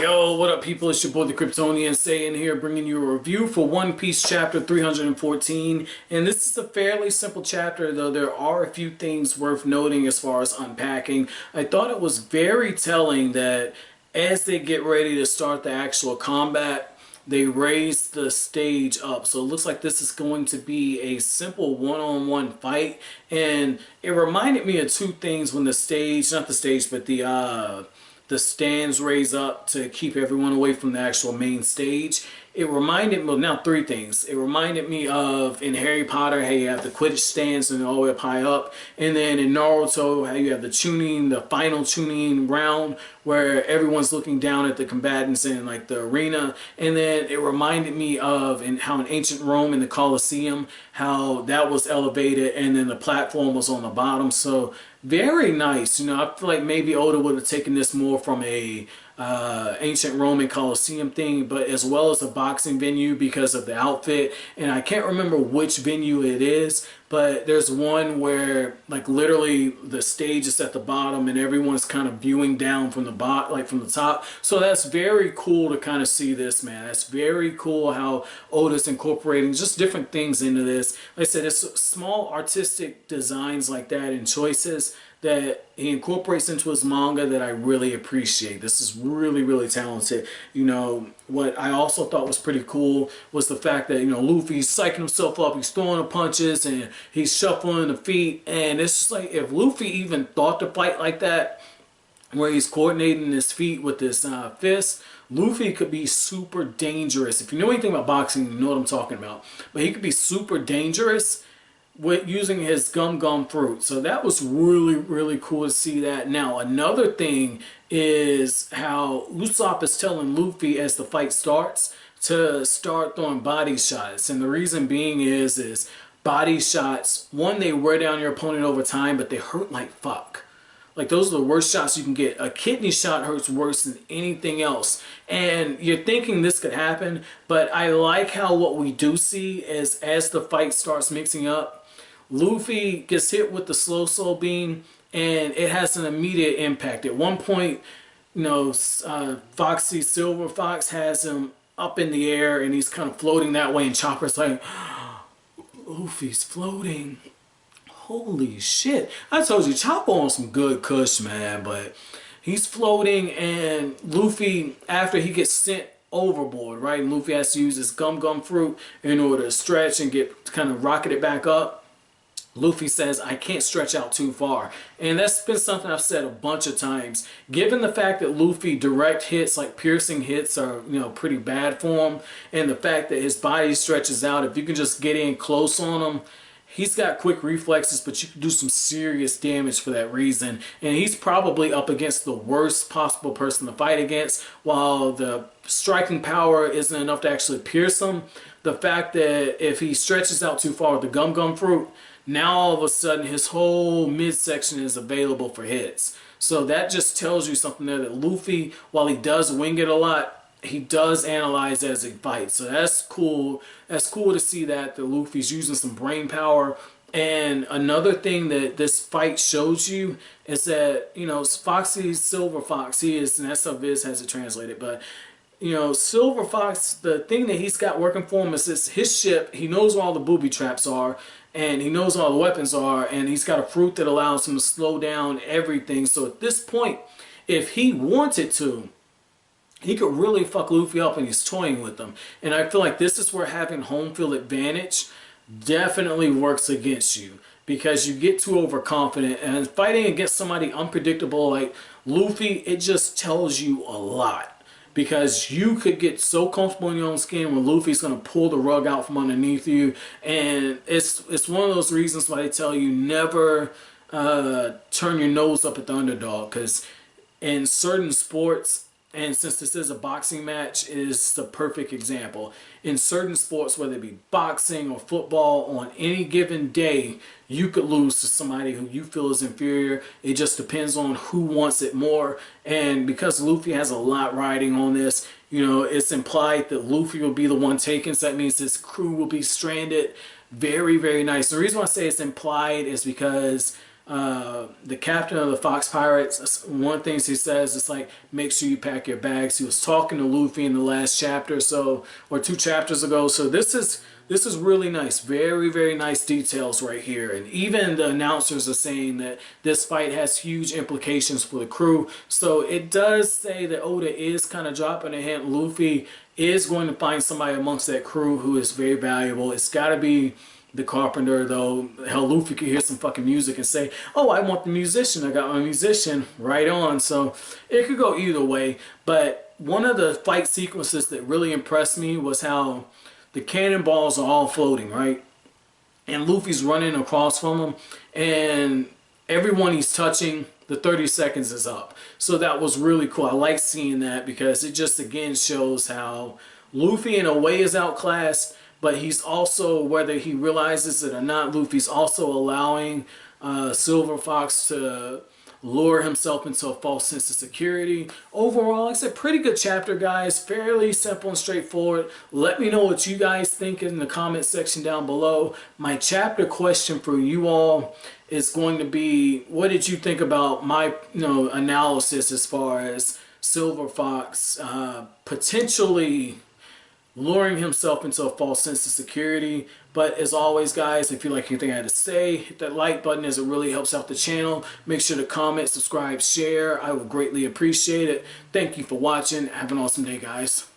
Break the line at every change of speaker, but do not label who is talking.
Yo, what up, people? It's your boy, the Kryptonian, saying here, bringing you a review for One Piece chapter 314. And this is a fairly simple chapter, though there are a few things worth noting as far as unpacking. I thought it was very telling that as they get ready to start the actual combat, they raise the stage up. So it looks like this is going to be a simple one-on-one fight. And it reminded me of two things when the stage, not the stage, but the stands raise up to keep everyone away from the actual main stage. It reminded me, well, now three things. It reminded me of in Harry Potter how you have the Quidditch stands and all the way up high up. And then in Naruto how you have the tuning, the final tuning round where everyone's looking down at the combatants in like the arena. And then it reminded me of how in ancient Rome in the Colosseum, how that was elevated and then the platform was on the bottom. So very nice. You know, I feel like maybe Oda would have taken this more from a ancient Roman Colosseum thing, but as well as a boxing venue because of the outfit. And I can't remember which venue it is, but there's one where like literally the stage is at the bottom and everyone's kind of viewing down from the like from the top. So that's very cool to kind of see this, man. That's very cool how Oda's incorporating just different things into this. Like I said, it's small artistic designs like that and choices that he incorporates into his manga that I really appreciate. This is really, really talented. You know, what I also thought was pretty cool was the fact that, you know, Luffy's psyching himself up, he's throwing the punches and he's shuffling the feet. And it's just like, if Luffy even thought to fight like that, where he's coordinating his feet with his fist, Luffy could be super dangerous. If you know anything about boxing, you know what I'm talking about. But he could be super dangerous with using his gum fruit. So that was really, really cool to see that. Now, another thing is how Usopp is telling Luffy as the fight starts to start throwing body shots. And the reason being is body shots, one, they wear down your opponent over time, but they hurt like fuck. Like, those are the worst shots you can get. A kidney shot hurts worse than anything else. And you're thinking this could happen, but I like how what we do see is as the fight starts mixing up, Luffy gets hit with the slow soul beam and it has an immediate impact. At one point, you know, Foxy, Silver Fox, has him up in the air and he's kind of floating that way, and Chopper's like, Luffy's floating. Holy shit. I told you, Chopper on some good kush, man, but he's floating, and Luffy, after he gets sent overboard, right, and Luffy has to use his gum fruit in order to stretch and get kind of rocket it back up. Luffy says, I can't stretch out too far. And that's been something I've said a bunch of times. Given the fact that Luffy direct hits, like piercing hits, are, you know, pretty bad for him, and the fact that his body stretches out, if you can just get in close on him, he's got quick reflexes, but you can do some serious damage for that reason. And he's probably up against the worst possible person to fight against. While the striking power isn't enough to actually pierce him, the fact that if he stretches out too far with the gum fruit, now all of a sudden his whole midsection is available for hits. So that just tells you something there, that Luffy, while he does wing it a lot, he does analyze as he fights. So that's cool. That's cool to see that Luffy's using some brain power. And another thing that this fight shows you is that, you know, Foxy, Silver Fox, he is, and that's how Viz has it translated, but you know, Silver Fox, the thing that he's got working for him is this, his ship, he knows where all the booby traps are, and he knows where all the weapons are, and he's got a fruit that allows him to slow down everything. So at this point, if he wanted to, he could really fuck Luffy up, and he's toying with them. And I feel like this is where having home field advantage definitely works against you, because you get too overconfident, and fighting against somebody unpredictable like Luffy, it just tells you a lot. Because you could get so comfortable in your own skin when Luffy's going to pull the rug out from underneath you. And it's one of those reasons why they tell you never turn your nose up at the underdog. Because in certain sports, and since this is a boxing match, it is the perfect example. In certain sports, whether it be boxing or football, on any given day, you could lose to somebody who you feel is inferior. It just depends on who wants it more. And because Luffy has a lot riding on this, you know, it's implied that Luffy will be the one taken. So that means his crew will be stranded. Very, very nice. The reason why I say it's implied is because the captain of the Fox Pirates, one thing he says is like, make sure you pack your bags. He was talking to Luffy in the last chapter, so, or 2 chapters ago. So this is really nice. Very, very nice details right here. And even the announcers are saying that this fight has huge implications for the crew. So it does say that Oda is kind of dropping a hint. Luffy is going to find somebody amongst that crew who is very valuable. It's got to be the carpenter, though. Hell, Luffy could hear some fucking music and say, oh, I want the musician. I got my musician right on. So it could go either way. But one of the fight sequences that really impressed me was how the cannonballs are all floating, right? And Luffy's running across from them. And everyone he's touching, the 30 seconds is up. So that was really cool. I like seeing that because it just, again, shows how Luffy in a way is outclassed, but he's also, whether he realizes it or not, Luffy's also allowing Silver Fox to lure himself into a false sense of security. Overall, it's a pretty good chapter, guys. Fairly simple and straightforward. Let me know what you guys think in the comment section down below. My chapter question for you all is going to be, what did you think about my analysis as far as Silver Fox potentially luring himself into a false sense of security? But as always, guys, if you like anything I had to say, hit that like button as it really helps out the channel. Make sure to comment, subscribe, share. I would greatly appreciate it. Thank you for watching. Have an awesome day, guys.